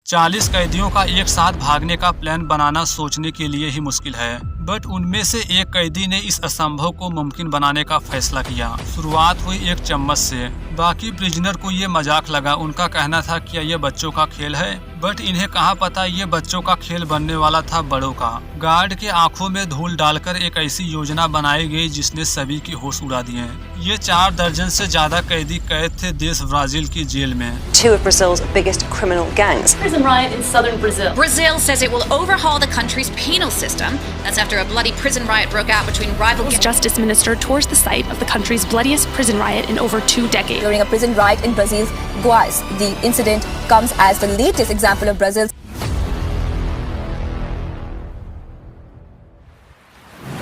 40 कैदियों का एक साथ भागने का प्लान बनाना सोचने के लिए ही मुश्किल है, बट उनमें से एक कैदी ने इस असंभव को मुमकिन बनाने का फैसला किया। शुरुआत हुई एक चम्मच से। बाकी प्रिजनर को ये मजाक लगा। उनका कहना था कि ये बच्चों का खेल है, बट इन्हें कहाँ पता ये बच्चों का खेल बनने वाला था बड़ों का। गार्ड के आंखों में धूल डालकर एक ऐसी योजना बनाई गई जिसने सभी की होश उड़ा दिए। ये 4 दर्जन से ज्यादा कैदी कैद थे देश ब्राजील की जेल में। 2 of Brazil's biggest criminal gangs. Prison riot in southern Brazil. Brazil says it will overhaul the country's penal system. That's after a bloody prison riot broke out between rival gangs. Justice Minister tours the site of the country's bloodiest prison riot in over 2 decades. During a prison riot in Brazil's Goiás, the incident comes as the latest example of Brazil's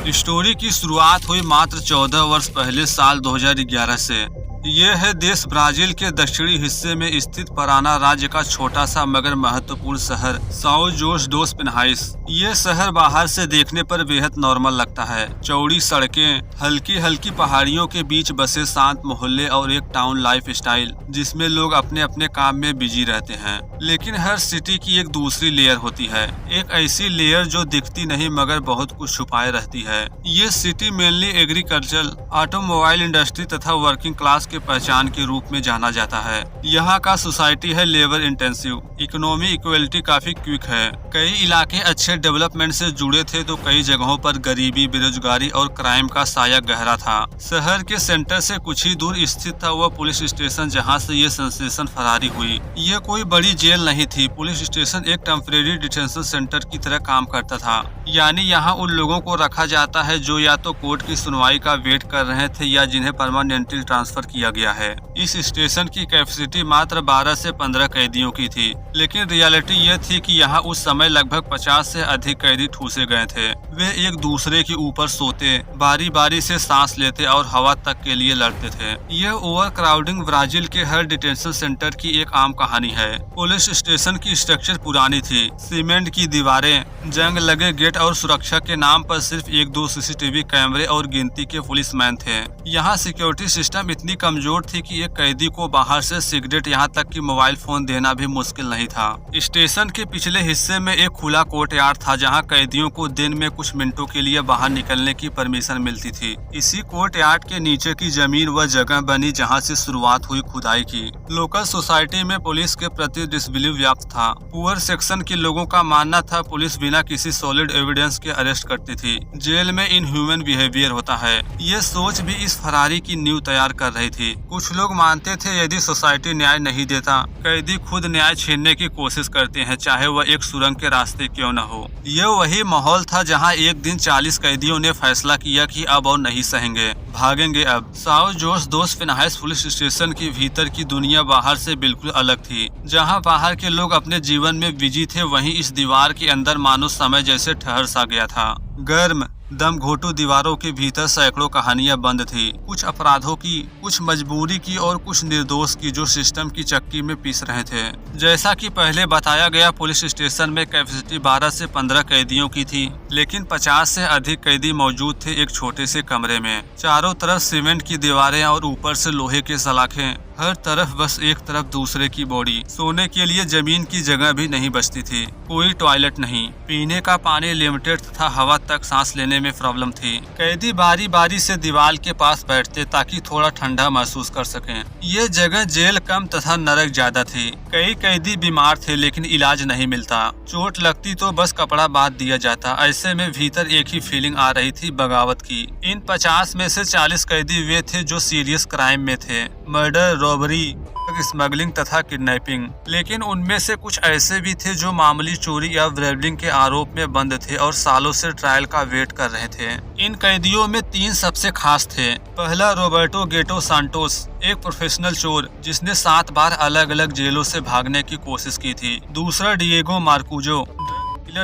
story की शुरुआत हुई मात्र 14 वर्ष पहले साल 2011 से। ये है देश ब्राजील के दक्षिणी हिस्से में स्थित पराना राज्य का छोटा सा मगर महत्वपूर्ण शहर साओ जोस डोस पिनहाइस। ये शहर बाहर से देखने पर बेहद नॉर्मल लगता है। चौड़ी सड़कें, हल्की हल्की पहाड़ियों के बीच बसे शांत मोहल्ले और एक टाउन लाइफ स्टाइल जिसमें लोग अपने अपने काम में बिजी रहते हैं। लेकिन हर सिटी की एक दूसरी लेयर होती है, एक ऐसी लेयर जो दिखती नहीं मगर बहुत कुछ छुपाए रहती है। ये city mainly agriculture, automobile industry तथा वर्किंग क्लास के पहचान के रूप में जाना जाता है। यहाँ का सोसाइटी है लेबर इंटेंसिव। इकोनॉमी इक्वलिटी काफी क्विक है। कई इलाके अच्छे डेवलपमेंट से जुड़े थे तो कई जगहों पर गरीबी, बेरोजगारी और क्राइम का साया गहरा था। शहर के सेंटर से कुछ ही दूर स्थित था वह पुलिस स्टेशन जहाँ से ये सेंसेशन फरारी हुई। ये कोई बड़ी जेल नहीं थी। पुलिस स्टेशन एक टेम्परेरी डिटेंशन सेंटर की तरह काम करता था, यानी यहाँ उन लोगों को रखा जाता है जो या तो कोर्ट की सुनवाई का वेट कर रहे थे या जिन्हें परमानेंटली ट्रांसफर किया गया है। इस स्टेशन की कैपेसिटी मात्र 12 से 15 कैदियों की थी, लेकिन रियलिटी ये थी कि यहाँ उस समय लगभग 50 से अधिक कैदी ठूसे गए थे। वे एक दूसरे के ऊपर सोते, बारी बारी से सांस लेते और हवा तक के लिए लड़ते थे। यह ओवर क्राउडिंग ब्राजील के हर डिटेंशन सेंटर की एक आम कहानी है। पुलिस स्टेशन की स्ट्रक्चर पुरानी थी, सीमेंट की दीवारें, जंग लगे गेट और सुरक्षा के नाम पर सिर्फ 1-2 सीसीटीवी कैमरे और गिनती के पुलिसमैन थे। यहाँ सिक्योरिटी सिस्टम इतनी कमजोर थी कि एक कैदी को बाहर से सिगरेट यहाँ तक कि मोबाइल फोन देना भी मुश्किल नहीं था। स्टेशन के पिछले हिस्से में एक खुला कोर्टयार्ड था जहाँ कैदियों को दिन में कुछ मिनटों के लिए बाहर निकलने की परमिशन मिलती थी। इसी कोर्टयार्ड के नीचे की जमीन वह जगह बनी जहाँ से शुरुआत हुई खुदाई की। लोकल सोसाइटी में पुलिस के प्रति डिसबिलीव व्याप्त था। पुअर सेक्शन के लोगों का मानना था पुलिस बिना किसी सॉलिड एविडेंस के अरेस्ट करती थी। जेल में इनह्यूमन बिहेवियर होता है। ये सोच भी इस फरारी की नींव तैयार कर रही थी। कुछ लोग मानते थे यदि सोसाइटी न्याय नहीं देता, कैदी खुद न्याय छीनने की कोशिश करते हैं, चाहे वह एक सुरंग के रास्ते क्यों न हो। यह वही माहौल था जहां एक दिन 40 कैदियों ने फैसला किया कि अब और नहीं सहेंगे, भागेंगे अब। साओ जोस डोस पिनहाइस पुलिस स्टेशन की भीतर की दुनिया बाहर से बिल्कुल अलग थी। जहां बाहर के लोग अपने जीवन में बिजी थे, वहीं इस दीवार के अंदर मानो समय जैसे ठहर सा गया था। गर्म दम घोटू दीवारों के भीतर सैकड़ों कहानियां बंद थी, कुछ अपराधों की, कुछ मजबूरी की और कुछ निर्दोष की जो सिस्टम की चक्की में पीस रहे थे। जैसा कि पहले बताया गया, पुलिस स्टेशन में कैपेसिटी 12 से 15 कैदियों की थी, लेकिन 50 से अधिक कैदी मौजूद थे एक छोटे से कमरे में। चारों तरफ सीमेंट की दीवारें और ऊपर से लोहे के सलाखें, हर तरफ बस एक तरफ दूसरे की बॉडी। सोने के लिए जमीन की जगह भी नहीं बचती थी। कोई टॉयलेट नहीं, पीने का पानी लिमिटेड तथा हवा तक सांस लेने में प्रॉब्लम थी। कैदी बारी बारी से दीवार के पास बैठते ताकि थोड़ा ठंडा महसूस कर सकें। ये जगह जेल कम तथा नरक ज्यादा थी। कई कैदी बीमार थे लेकिन इलाज नहीं मिलता। चोट लगती तो बस कपड़ा बांध दिया जाता। ऐसे में भीतर एक ही फीलिंग आ रही थी, बगावत की। इन 50 में से 40 कैदी वे थे जो सीरियस क्राइम में थे, मर्डर, रॉबरी, स्मगलिंग तथा किडनैपिंग। लेकिन उनमें से कुछ ऐसे भी थे जो मामूली चोरी या ब्रेवलिंग के आरोप में बंद थे और सालों से ट्रायल का वेट कर रहे थे। इन कैदियों में 3 सबसे खास थे। पहला रोबर्टो गेटो सांटोस, एक प्रोफेशनल चोर जिसने 7 बार अलग अलग जेलों से भागने की कोशिश की थी। दूसरा डिएगो मार्कुजो,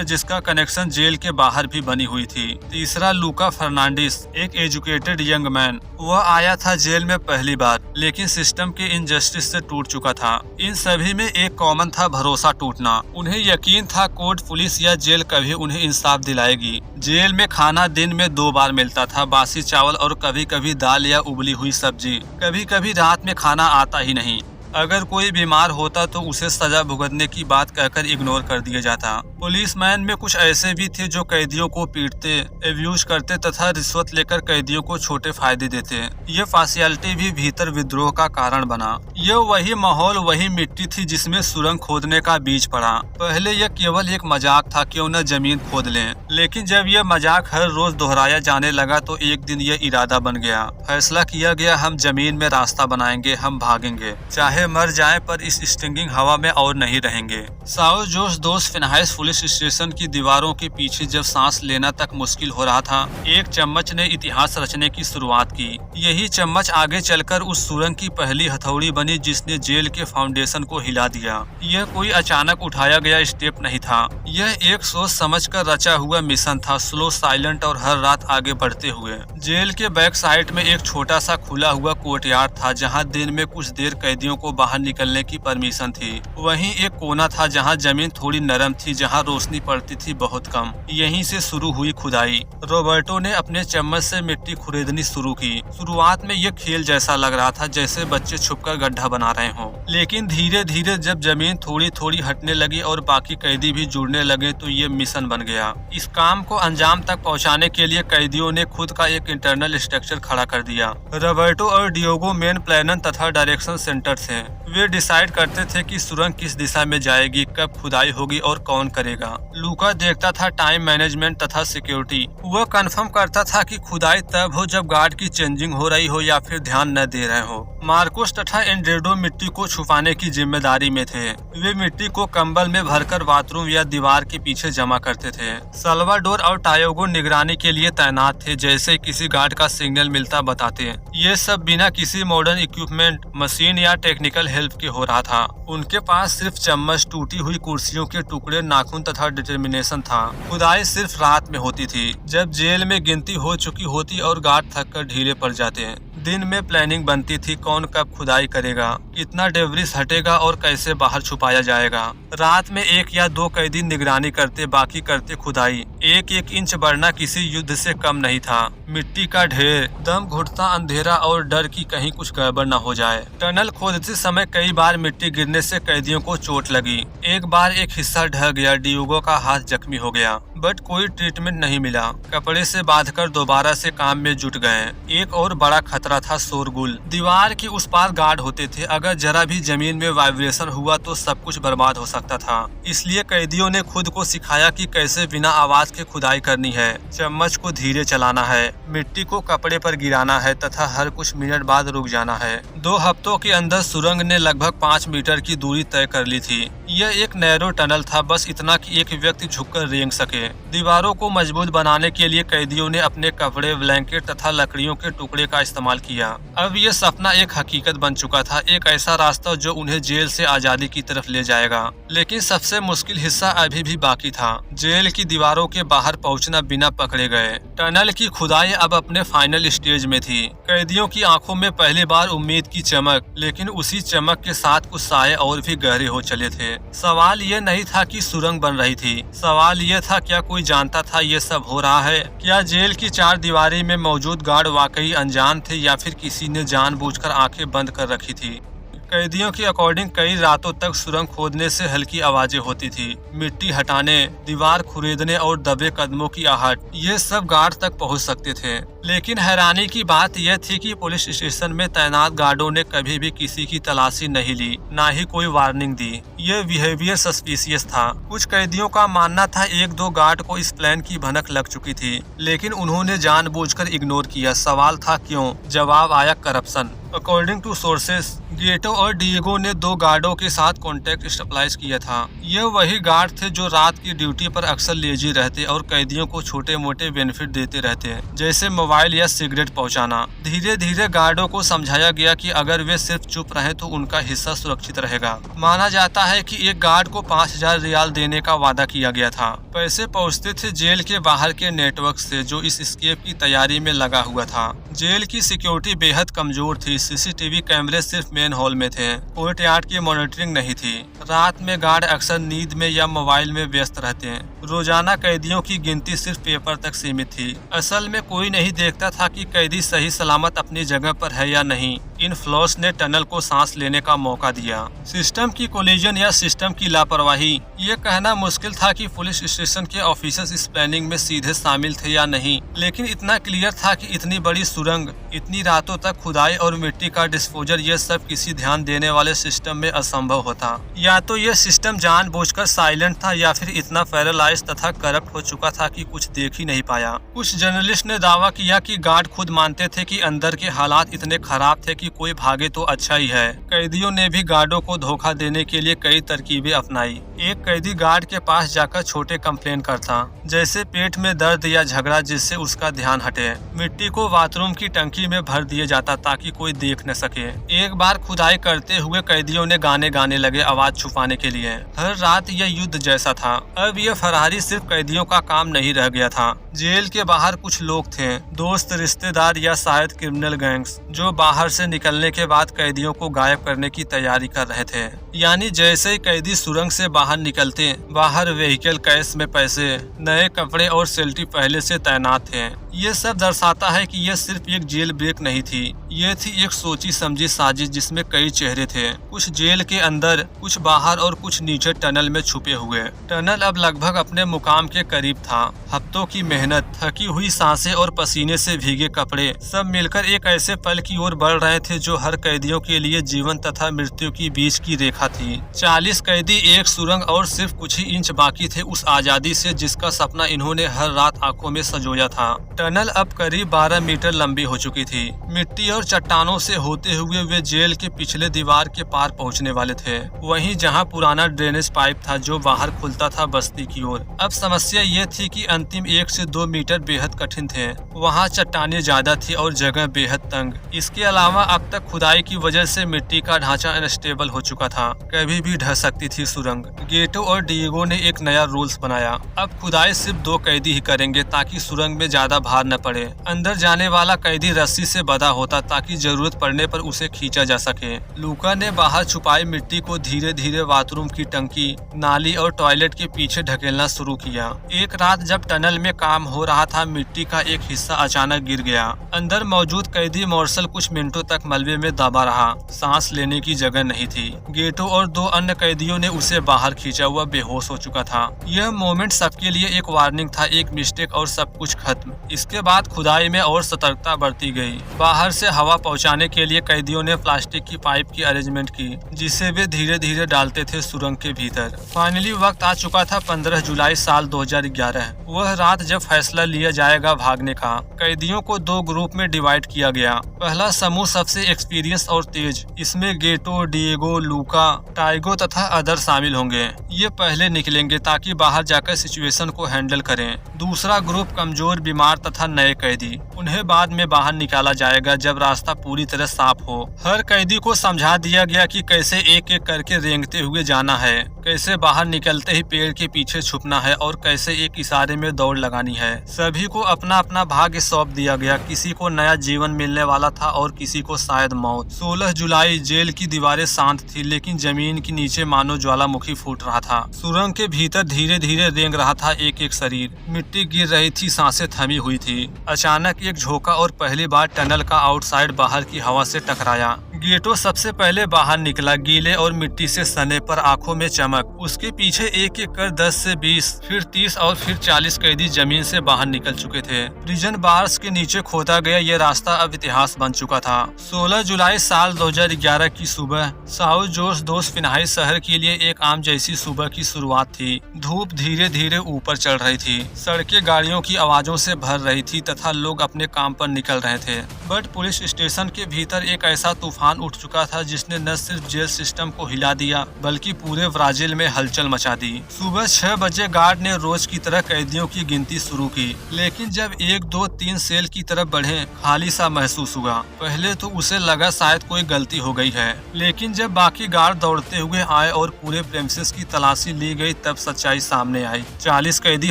जिसका कनेक्शन जेल के बाहर भी बनी हुई थी। तीसरा लूका फर्नांडिस, एक एजुकेटेड यंग मैन। वह आया था जेल में पहली बार, लेकिन सिस्टम के इनजस्टिस से टूट चुका था। इन सभी में एक कॉमन था, भरोसा टूटना। उन्हें यकीन था कोर्ट, पुलिस या जेल कभी उन्हें इंसाफ दिलाएगी। जेल में खाना दिन में 2 बार मिलता था, बासी चावल और कभी कभी दाल या उबली हुई सब्जी। कभी कभी रात में खाना आता ही नहीं। अगर कोई बीमार होता तो उसे सजा भुगतने की बात कहकर इग्नोर कर दिया जाता। पुलिसमैन में कुछ ऐसे भी थे जो कैदियों को पीटते, एब्यूज करते तथा रिश्वत लेकर कैदियों को छोटे फायदे देते। ये पार्शियलिटी भी भीतर विद्रोह का कारण बना। यह वही माहौल, वही मिट्टी थी जिसमें सुरंग खोदने का बीज पड़ा। पहले यह केवल एक मजाक था, क्यों न जमीन खोद लें, लेकिन जब यह मजाक हर रोज दोहराया जाने लगा तो एक दिन यह इरादा बन गया। फैसला किया गया, हम जमीन में रास्ता बनाएंगे, हम भागेंगे, चाहे मर जाएं, पर इस स्टिंगिंग हवा में और नहीं रहेंगे। साओ जोस दोस फिनहाइस पुलिस स्टेशन की दीवारों के पीछे जब सांस लेना तक मुश्किल हो रहा था, एक चम्मच ने इतिहास रचने की शुरुआत की। यही चम्मच आगे चलकर उस सुरंग की पहली हथौड़ी बनी जिसने जेल के फाउंडेशन को हिला दिया। यह कोई अचानक उठाया गया स्टेप नहीं था, यह एक सोच समझ कर रचा हुआ मिशन था, स्लो, साइलेंट और हर रात आगे बढ़ते हुए। जेल के बैक साइड में एक छोटा सा खुला हुआ कोर्टयार्ड था जहां दिन में कुछ देर कैदियों को बाहर निकलने की परमिशन थी। वहीं एक कोना था जहां जमीन थोड़ी नरम थी, जहां रोशनी पड़ती थी बहुत कम। यहीं से शुरू हुई खुदाई। रॉबर्टो ने अपने चम्मच से मिट्टी खुरेदनी शुरू की। शुरुआत में यह खेल जैसा लग रहा था, जैसे बच्चे छुपकर गड्ढा बना रहे हों, लेकिन धीरे धीरे जब जमीन थोड़ी थोड़ी हटने लगी और बाकी कैदी भी जुड़ने लगे तो ये मिशन बन गया। इस काम को अंजाम तक पहुंचाने के लिए कैदियों ने खुद का एक इंटरनल स्ट्रक्चर खड़ा कर दिया। रॉबर्टो और डियोगो मेन प्लानर तथा डायरेक्शन सेंटर थे। वे डिसाइड करते थे कि सुरंग किस दिशा में जाएगी, कब खुदाई होगी और कौन करेगा। लूका देखता था टाइम मैनेजमेंट तथा सिक्योरिटी। वह कंफर्म करता था कि खुदाई तब हो जब गार्ड की चेंजिंग हो रही हो या फिर ध्यान न दे रहे हो। मार्कोस तथा एंड्रेडो मिट्टी को छुपाने की जिम्मेदारी में थे। वे मिट्टी को कंबल में भरकर बाथरूम या दीवार के पीछे जमा करते थे। साल्वाडोर और टायोगो निगरानी के लिए तैनात थे, जैसे किसी गार्ड का सिग्नल मिलता बताते। ये सब बिना किसी मॉडर्न इक्विपमेंट, मशीन या टेक्निकल हेल्प के हो रहा था। उनके पास सिर्फ चम्मच, टूटी हुई कुर्सियों के टुकड़े, नाखून तथा डिटर्मिनेशन था। खुदाई सिर्फ रात में होती थी, जब जेल में गिनती हो चुकी होती और गार्ड थककर ढीले पड़ जाते। दिन में प्लानिंग बनती थी, कौन कब खुदाई करेगा, कितना डेब्रिस हटेगा और कैसे बाहर छुपाया जाएगा। रात में एक या दो कैदी निगरानी करते, बाकी करते खुदाई। एक एक इंच बढ़ना किसी युद्ध से कम नहीं था। मिट्टी का ढेर, दम घुटता अंधेरा और डर की कहीं कुछ गड़बड़ न हो जाए। टनल खोदते समय कई बार मिट्टी गिरने से कैदियों को चोट लगी। एक बार एक हिस्सा ढह गया, डियोगो का हाथ जख्मी हो गया, बट कोई ट्रीटमेंट नहीं मिला। कपड़े से बांधकर दोबारा से काम में जुट गए। एक और बड़ा खतरा था शोरगुल। दीवार के उस पार गार्ड होते थे, अगर जरा भी जमीन में वाइब्रेशन हुआ तो सब कुछ बर्बाद हो सकता था। इसलिए कैदियों ने खुद को सिखाया कि कैसे बिना आवाज के खुदाई करनी है। चम्मच को धीरे चलाना है, मिट्टी को कपड़े पर गिराना है तथा हर कुछ मिनट बाद रुक जाना है। 2 हफ्तों के अंदर सुरंग ने लगभग 5 मीटर की दूरी तय कर ली थी। यह एक नैरो टनल था, बस इतना कि एक व्यक्ति झुककर रेंग सके। दीवारों को मजबूत बनाने के लिए कैदियों ने अपने कपड़े, ब्लैंकेट तथा लकड़ियों के टुकड़े का इस्तेमाल किया। अब यह सपना एक हकीकत बन चुका था, एक ऐसा रास्ता जो उन्हें जेल से आजादी की तरफ ले जाएगा। लेकिन सबसे मुश्किल हिस्सा अभी भी बाकी था, जेल की दीवारों के बाहर पहुंचना बिना पकड़े गए। टनल की खुदाई अब अपने फाइनल स्टेज में थी। कैदियों की आंखों में पहली बार उम्मीद की चमक, लेकिन उसी चमक के साथ कुछ साए और भी गहरे हो चले थे। सवाल ये नहीं था कि सुरंग बन रही थी, सवाल ये था क्या कोई जानता था ये सब हो रहा है? क्या जेल की 4 दीवारी में मौजूद गार्ड वाकई अनजान थे या फिर किसी ने जानबूझकर आंखें बंद कर रखी थी? कैदियों के अकॉर्डिंग कई रातों तक सुरंग खोदने से हल्की आवाजें होती थी, मिट्टी हटाने, दीवार खुरेदने और दबे कदमों की आहट, ये सब गार्ड तक पहुंच सकते थे। लेकिन हैरानी की बात यह थी कि पुलिस स्टेशन में तैनात गार्डों ने कभी भी किसी की तलाशी नहीं ली, ना ही कोई वार्निंग दी। ये बिहेवियर सस्पिशियस था। कुछ कैदियों का मानना था 1-2 गार्ड को इस प्लान की भनक लग चुकी थी, लेकिन उन्होंने जानबूझकर इग्नोर किया। सवाल था क्यों? जवाब आया करप्शन। अकॉर्डिंग टू सोर्सेस, गेटो और डिएगो ने 2 गार्डों के साथ कॉन्ट्रैक्ट स्टेबलाइज किया था। ये वही गार्ड थे जो रात की ड्यूटी पर अक्सर लेजी रहते और कैदियों को छोटे मोटे बेनिफिट देते रहते, जैसे मोबाइल या सिगरेट पहुंचाना। धीरे धीरे गार्डों को समझाया गया कि अगर वे सिर्फ चुप रहें तो उनका हिस्सा सुरक्षित रहेगा। माना जाता है कि एक गार्ड को 5000 रियाल देने का वादा किया गया था। पैसे पहुंचते थे जेल के बाहर के नेटवर्क से, जो इस स्केप की तैयारी में लगा हुआ था। जेल की सिक्योरिटी बेहद कमजोर थी। सीसीटीवी कैमरे सिर्फ मेन हॉल में थे, कोर्टयार्ड की मॉनिटरिंग नहीं थी। रात में गार्ड अक्सर नींद में या मोबाइल में व्यस्त रहते हैं। रोजाना कैदियों की गिनती सिर्फ पेपर तक सीमित थी। असल में कोई नहीं देखता था कि कैदी सही सलामत अपनी जगह पर है या नहीं। इन फ्लॉस ने टनल को सांस लेने का मौका दिया। सिस्टम की कोलिजन या सिस्टम की लापरवाही, ये कहना मुश्किल था कि पुलिस स्टेशन के ऑफिसर्स इस प्लानिंग में सीधे शामिल थे या नहीं, लेकिन इतना क्लियर था कि इतनी बड़ी सुरंग, इतनी रातों तक खुदाई और मिट्टी का डिस्पोजल, ये सब किसी ध्यान देने वाले सिस्टम में असंभव होता। या तो ये सिस्टम जानबूझकर साइलेंट था या फिर इतना पैरालाइज तथा करप्ट हो चुका था कि कुछ देख ही नहीं पाया। कुछ जर्नलिस्ट ने दावा किया कि गार्ड खुद मानते थे कि अंदर के हालात इतने खराब थे कि कोई भागे तो अच्छा ही है। कैदियों ने भी गार्डों को धोखा देने के लिए कई तरकीबें अपनाई। एक कैदी गार्ड के पास जाकर छोटे कंप्लेन करता, जैसे पेट में दर्द या झगड़ा, जिससे उसका ध्यान हटे। मिट्टी को बाथरूम की टंकी में भर दिया जाता ताकि कोई देख न सके। एक बार खुदाई करते हुए कैदियों ने गाने गाने लगे आवाज छुपाने के लिए। हर रात यह युद्ध जैसा था। अब यह फरारी सिर्फ कैदियों का काम नहीं रह गया था। जेल के बाहर कुछ लोग थे, दोस्त, रिश्तेदार या शायद क्रिमिनल गैंग्स, जो बाहर से निकलने के बाद कैदियों को गायब करने की तैयारी कर रहे थे। यानी जैसे ही कैदी सुरंग से बाहर निकलते, बाहर व्हीकल, कैश में पैसे, नए कपड़े और सेल्टी पहले से तैनात थे। ये सब दर्शाता है कि यह सिर्फ एक जेल ब्रेक नहीं थी, ये थी एक सोची समझी साजिश जिसमें कई चेहरे थे, कुछ जेल के अंदर, कुछ बाहर और कुछ नीचे टनल में छुपे हुए। टनल अब लगभग अपने मुकाम के करीब था। हफ्तों की मेहनत, थकी हुई सांसें और पसीने से भीगे कपड़े, सब मिलकर एक ऐसे पल की ओर बढ़ रहे थे जो हर कैदियों के लिए जीवन तथा मृत्यु की बीच की रेखा थी। 40 कैदी, एक सुरंग और सिर्फ कुछ ही इंच बाकी थे उस आजादी से जिसका सपना इन्होंने हर रात आंखों में संजोया था। टनल अब करीब 12 मीटर लंबी हो चुकी थी। मिट्टी और चट्टानों से होते हुए वे जेल के पिछले दीवार के पार पहुंचने वाले थे, वहीं जहां पुराना ड्रेनेज पाइप था जो बाहर खुलता था बस्ती की ओर। अब समस्या ये थी कि अंतिम 1 से 2 मीटर बेहद कठिन थे। वहां चट्टानें ज्यादा थी और जगह बेहद तंग। इसके अलावा अब तक खुदाई की वजह से मिट्टी का ढांचा अनस्टेबल हो चुका था, कभी भी ढह सकती थी सुरंग। गेटो और डिएगो ने एक नया रूल्स बनाया। अब खुदाई सिर्फ 2 कैदी ही करेंगे ताकि सुरंग में ज्यादा भार न पड़े। अंदर जाने वाला कैदी रस्सी से बंधा होता ताकि जरूरत पड़ने पर उसे खींचा जा सके। लूका ने बाहर छुपाई मिट्टी को धीरे धीरे बाथरूम की टंकी, नाली और टॉयलेट के पीछे ढकेलना शुरू किया। एक रात जब टनल में काम हो रहा था, मिट्टी का एक हिस्सा अचानक गिर गया। अंदर मौजूद कैदी मार्शल कुछ मिनटों तक मलबे में दबा रहा, सांस लेने की जगह नहीं थी। गेटो और 2 अन्य कैदियों ने उसे बाहर खींचा, हुआ बेहोश हो चुका था। यह मोमेंट सबके लिए एक वार्निंग था, एक मिस्टेक और सब कुछ खत्म। इसके बाद खुदाई में और सतर्कता बरती गई। बाहर से हवा पहुंचाने के लिए कैदियों ने प्लास्टिक की पाइप की अरेंजमेंट की, जिसे वे धीरे धीरे डालते थे सुरंग के भीतर। फाइनली वक्त आ चुका था 15 जुलाई साल 2011, वह रात जब फैसला लिया जाएगा भागने का। कैदियों को 2 ग्रुप में डिवाइड किया गया। पहला समूह सबसे एक्सपीरियंस और तेज, इसमें गेटो, डिएगो, लूका, टाइगो तथा अदर शामिल होंगे। ये पहले निकलेंगे ताकि बाहर जाकर सिचुएशन को हैंडल करें। दूसरा ग्रुप कमजोर, बीमार तथा नए कैदी, उन्हें बाद में बाहर निकाला जाएगा जब रास्ता पूरी तरह साफ हो। हर कैदी को समझा दिया गया कि कैसे एक एक करके रेंगते हुए जाना है, कैसे बाहर निकलते ही पेड़ के पीछे छुपना है और कैसे एक इशारे में दौड़ लगानी है। सभी को अपना अपना भाग्य सौंप दिया गया। किसी को नया जीवन मिलने वाला था और किसी को शायद मौत। 16 जुलाई, जेल की दीवारें शांत थी, लेकिन जमीन के नीचे मानो ज्वालामुखी फूट रहा था। सुरंग के भीतर धीरे धीरे रेंग रहा था एक एक शरीर। मिट्टी गिर रही थी, सांसें थमी हुई थी। अचानक एक झोंका और पहली बार टनल का आउटसाइड बाहर की हवा से टकराया। गेटो सबसे पहले बाहर निकला, गीले और मिट्टी से सने पर आंखों में चमक। उसके पीछे एक एक कर 10 से 20, फिर 30 और फिर 40 कैदी जमीन से बाहर निकल चुके थे। प्रिजन बार्स के नीचे खोदा गया ये रास्ता अब इतिहास बन चुका था। 16 जुलाई साल 2011 की सुबह साउथ जोस दोस फिनाई शहर के लिए एक आम जैसी सुबह की शुरुआत थी। धूप धीरे धीरे ऊपर चढ़ रही थी, सड़कें गाड़ियों की आवाजों से भर रही थी तथा लोग अपने काम पर निकल रहे थे। बट पुलिस स्टेशन के भीतर एक ऐसा तूफान उठ चुका था जिसने न सिर्फ जेल सिस्टम को हिला दिया बल्कि पूरे ब्राजील में हलचल मचा दी। सुबह 6 बजे गार्ड ने रोज की तरह कैदियों की गिनती शुरू की, लेकिन जब 1, 2, 3 सेल की तरफ बढ़े, खाली सा महसूस हुआ। पहले तो उसे लगा शायद कोई गलती हो गई है, लेकिन जब बाकी गार्ड दौड़ते हुए आए और पूरे प्रेमिसेस की तलाशी ली गई तब सच्चाई सामने आई। 40 कैदी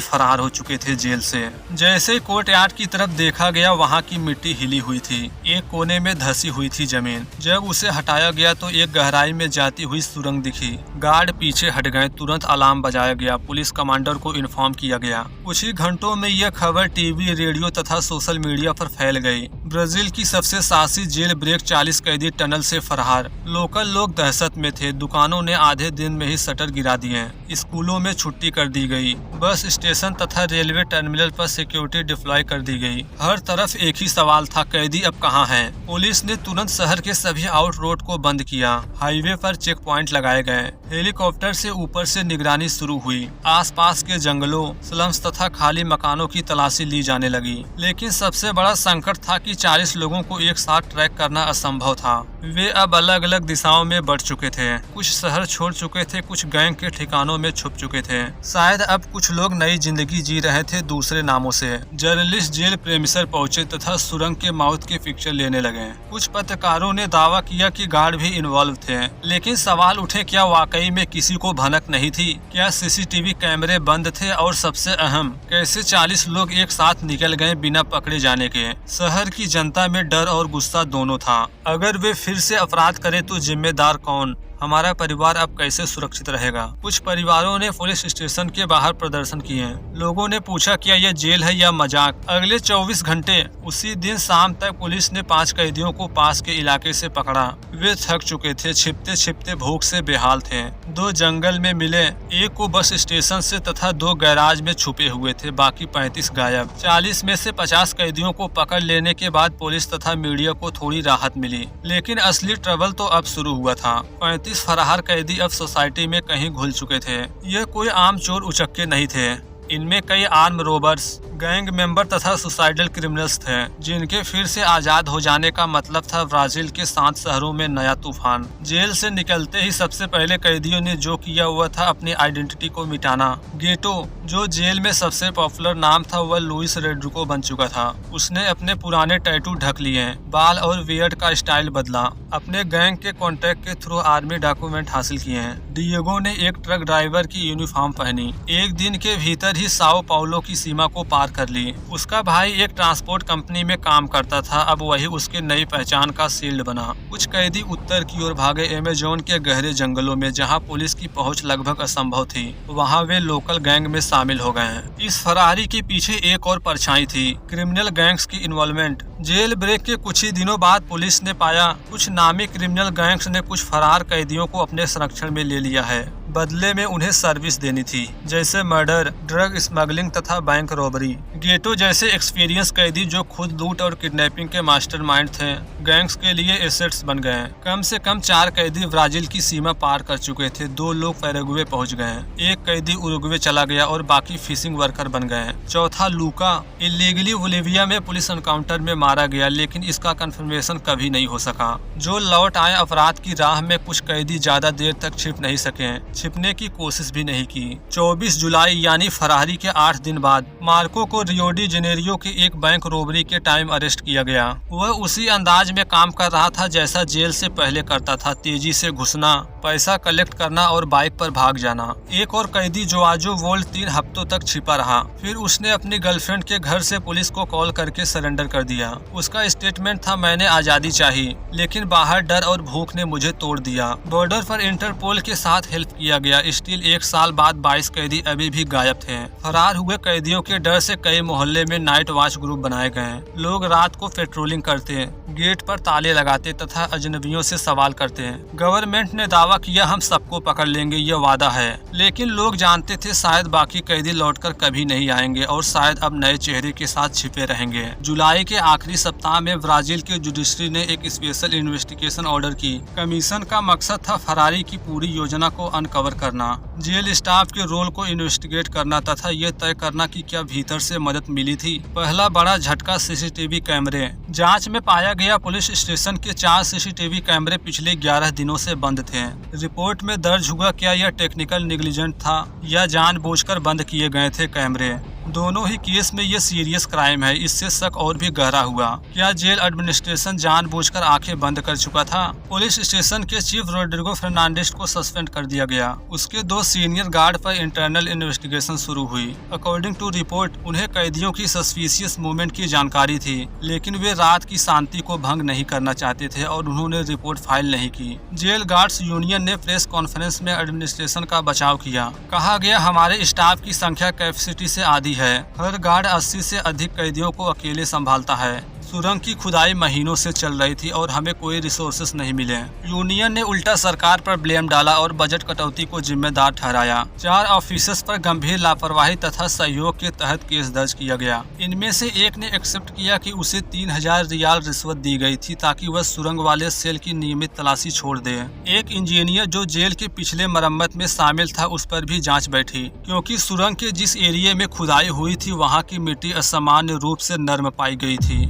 फरार हो चुके थे जेल से। जैसे कोर्ट यार्ड की तरफ देखा गया, वहाँ की मिट्टी हिली हुई थी, एक कोने में धसी हुई थी जमीन। जब उसे हटाया गया तो एक गहराई में जाती हुई सुरंग दिखी। गार्ड पीछे हट गए, तुरंत अलार्म बजाया गया, पुलिस कमांडर को इन्फॉर्म किया गया। कुछ ही घंटों में यह खबर टीवी, रेडियो तथा सोशल मीडिया पर फैल गई। ब्राजील की सबसे साहसी जेल ब्रेक, 40 कैदी टनल से फरार। लोकल लोग दहशत में थे। दुकानों ने आधे दिन में ही शटर गिरा दिए। स्कूलों में छुट्टी कर दी गई। बस स्टेशन तथा रेलवे टर्मिनल पर सिक्योरिटी डिप्लॉय कर दी गई। हर तरफ एक ही सवाल था, कैदी अब कहाँ हैं? पुलिस ने तुरंत शहर के सभी आउट रोड को बंद किया। हाईवे पर चेक पॉइंट लगाए गए। हेलीकॉप्टर से ऊपर से निगरानी शुरू हुई। आसपास के जंगलों, स्लम्स तथा खाली मकानों की तलाशी ली जाने लगी। लेकिन सबसे बड़ा संकट था कि 40 लोगों को एक साथ ट्रैक करना असंभव था। वे अब अलग अलग दिशाओं में बढ़ चुके थे। कुछ शहर छोड़ चुके थे, कुछ गैंग के ठिकानों में छुप चुके थे। शायद अब कुछ लोग नई जिंदगी जी रहे थे दूसरे नामों से। जर्नलिस्ट जेल प्रेमिसर पहुंचे तथा सुरंग के माउथ के पिक्चर लेने लगे। कुछ पत्रकारों ने दावा किया कि गार्ड भी इन्वॉल्व थे। लेकिन सवाल उठे, क्या वाकई में किसी को भनक नहीं थी? क्या सीसीटीवी कैमरे बंद थे? और सबसे अहम, कैसे 40 लोग एक साथ निकल गए बिना पकड़े जाने के? शहर की जनता में डर और गुस्सा दोनों था। अगर वे फिर से अपराध करे तो जिम्मेदार कौन? हमारा परिवार अब कैसे सुरक्षित रहेगा? कुछ परिवारों ने पुलिस स्टेशन के बाहर प्रदर्शन किए। लोगों ने पूछा, क्या यह जेल है या मजाक? अगले 24 घंटे उसी दिन शाम तक पुलिस ने 5 कैदियों को पास के इलाके से पकड़ा। वे थक चुके थे, छिपते छिपते भूख से बेहाल थे। 2 जंगल में मिले, एक को बस स्टेशन से तथा 2 गैराज में छुपे हुए थे। बाकी 35 गायब। 40 में से 50 कैदियों को पकड़ लेने के बाद पुलिस तथा मीडिया को थोड़ी राहत मिली। लेकिन असली ट्रबल तो अब शुरू हुआ था। 35 फरार कैदी अब सोसाइटी में कहीं घुल चुके थे। ये कोई आम चोर उचक्के नहीं थे। इनमें कई आर्म रोबर्स, गैंग मेंबर तथा सुसाइडल क्रिमिनल्स थे, जिनके फिर से आजाद हो जाने का मतलब था ब्राजील के 7 शहरों में नया तूफान। जेल से निकलते ही सबसे पहले कैदियों ने जो किया हुआ था अपनी आइडेंटिटी को मिटाना। गेटो, जो जेल में सबसे पॉपुलर नाम था, वह लुइस रोड्रिगो बन चुका था। उसने अपने पुराने टैटू ढक लिए, बाल और बियर्ड का स्टाइल बदला। अपने गैंग के कॉन्टैक्ट के थ्रू आर्मी डॉक्यूमेंट हासिल किए। डिएगो ने एक ट्रक ड्राइवर की यूनिफॉर्म पहनी। एक दिन के भीतर ही साओ पाउलो की सीमा को पार कर ली। उसका भाई एक ट्रांसपोर्ट कंपनी में काम करता था। अब वही उसके नई पहचान का शील्ड बना। कुछ कैदी उत्तर की ओर भागे, अमेज़न के गहरे जंगलों में, जहां पुलिस की पहुंच लगभग असंभव थी। वहां वे लोकल गैंग में शामिल हो गए। इस फरारी के पीछे एक और परछाई थी, क्रिमिनल गैंग्स की इन्वॉल्वमेंट। जेल ब्रेक के कुछ ही दिनों बाद पुलिस ने पाया कुछ नामी क्रिमिनल गैंग्स ने कुछ फरार कैदियों को अपने संरक्षण में ले लिया है। बदले में उन्हें सर्विस देनी थी, जैसे मर्डर, ड्रग स्मगलिंग तथा बैंक रॉबरी। गेटो जैसे एक्सपीरियंस कैदी जो खुद लूट और किडनैपिंग के मास्टरमाइंड थे, गैंग्स के लिए एसेट्स बन गए। कम से कम 4 कैदी ब्राजील की सीमा पार कर चुके थे। 2 लोग पैराग्वे पहुंच गए। एक कैदी उरुग्वे चला गया और बाकी फिशिंग वर्कर बन गए। चौथा लूका इलीगली बोलिविया में पुलिस एनकाउंटर में मारा गया, लेकिन इसका कंफर्मेशन कभी नहीं हो सका। जो लौट आए, अपराध की राह में कुछ कैदी ज्यादा देर तक छिप नहीं सके, छिपने की कोशिश भी नहीं की। 24 जुलाई यानी फरारी के 8 दिन बाद मार्को को रियो डी जेनेरियो के एक बैंक रोबरी के टाइम अरेस्ट किया गया। वह उसी अंदाज में काम कर रहा था जैसा जेल से पहले करता था, तेजी से घुसना, पैसा कलेक्ट करना और बाइक पर भाग जाना। एक और कैदी जोआजो वोल्ट 3 हफ्तों तक छिपा रहा। फिर उसने अपनी गर्लफ्रेंड के घर से पुलिस को कॉल करके सरेंडर कर दिया। उसका स्टेटमेंट था, मैंने आजादी चाही, लेकिन बाहर डर और भूख ने मुझे तोड़ दिया। बॉर्डर पर इंटरपोल के साथ हेल्प किया गया। स्टिल 1 साल बाद 22 कैदी अभी भी गायब थे। फरार हुए कैदियों के डर से कई मोहल्ले में नाइट वॉच ग्रुप बनाए गए। लोग रात को पेट्रोलिंग करते, गेट पर ताले लगाते तथा अजनबियों से सवाल करते। गवर्नमेंट ने दावा किया, हम सबको पकड़ लेंगे, यह वादा है। लेकिन लोग जानते थे शायद बाकी कैदी लौटकर कभी नहीं आएंगे और शायद अब नए चेहरे के साथ छिपे रहेंगे। जुलाई के आखिरी सप्ताह में ब्राजील की जुडिशरी ने एक स्पेशल इन्वेस्टिगेशन ऑर्डर की। कमीशन का मकसद था फरारी की पूरी योजना को अनकवर करना, जेल स्टाफ के रोल को इन्वेस्टिगेट करना तथा ये तय करना कि क्या भीतर से मदद मिली थी। पहला बड़ा झटका सीसीटीवी कैमरे। जांच में पाया गया पुलिस स्टेशन के 4 सीसीटीवी कैमरे पिछले 11 दिनों से बंद थे। रिपोर्ट में दर्ज हुआ, क्या यह टेक्निकल नेग्लिजेंट था या जानबूझकर बंद किए गए थे कैमरे। दोनों ही केस में ये सीरियस क्राइम है। इससे शक और भी गहरा हुआ, क्या जेल एडमिनिस्ट्रेशन जानबूझकर आंखें बंद कर चुका था। पुलिस स्टेशन के चीफ रोड्रिगो फर्नांडिस को सस्पेंड कर दिया गया। उसके 2 सीनियर गार्ड पर इंटरनल इन्वेस्टिगेशन शुरू हुई। अकॉर्डिंग टू रिपोर्ट, उन्हें कैदियों की सस्पिशियस मूवमेंट की जानकारी थी, लेकिन वे रात की शांति को भंग नहीं करना चाहते थे और उन्होंने रिपोर्ट फाइल नहीं की। जेल गार्ड्स यूनियन ने प्रेस कॉन्फ्रेंस में एडमिनिस्ट्रेशन का बचाव किया। कहा गया, हमारे स्टाफ की संख्या कैपेसिटी से आधी है। हर गार्ड 80 से अधिक कैदियों को अकेले संभालता है। सुरंग की खुदाई महीनों से चल रही थी और हमें कोई रिसोर्सेस नहीं मिले। यूनियन ने उल्टा सरकार पर ब्लेम डाला और बजट कटौती को जिम्मेदार ठहराया। 4 ऑफिसर्स पर गंभीर लापरवाही तथा सहयोग के तहत केस दर्ज किया गया। इनमें से एक ने एक्सेप्ट किया कि उसे 3000 रियाल रिश्वत दी गई थी ताकि वह सुरंग वाले सेल की नियमित तलाशी छोड़ दे। एक इंजीनियर जो जेल के पिछले मरम्मत में शामिल था उस पर भी जांच बैठी, क्योंकि सुरंग के जिस एरिया में खुदाई हुई थी वहां की मिट्टी असामान्य रूप से नर्म पाई गई थी।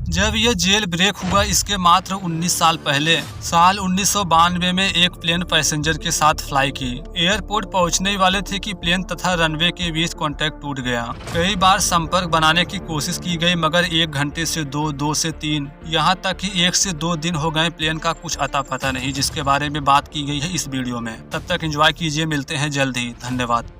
जब यह जेल ब्रेक हुआ इसके मात्र 19 साल पहले साल 1992 में एक प्लेन पैसेंजर के साथ फ्लाई की। एयरपोर्ट पहुंचने वाले थे कि प्लेन तथा रनवे के बीच कांटेक्ट टूट गया। कई बार संपर्क बनाने की कोशिश की गई मगर 1 घंटे से 2, 2 से 3, यहाँ तक कि 1 से 2 दिन हो गए प्लेन का कुछ अता पता नहीं, जिसके बारे में बात की गई है इस वीडियो में। तब तक एंजॉय कीजिए, मिलते हैं जल्द ही। धन्यवाद।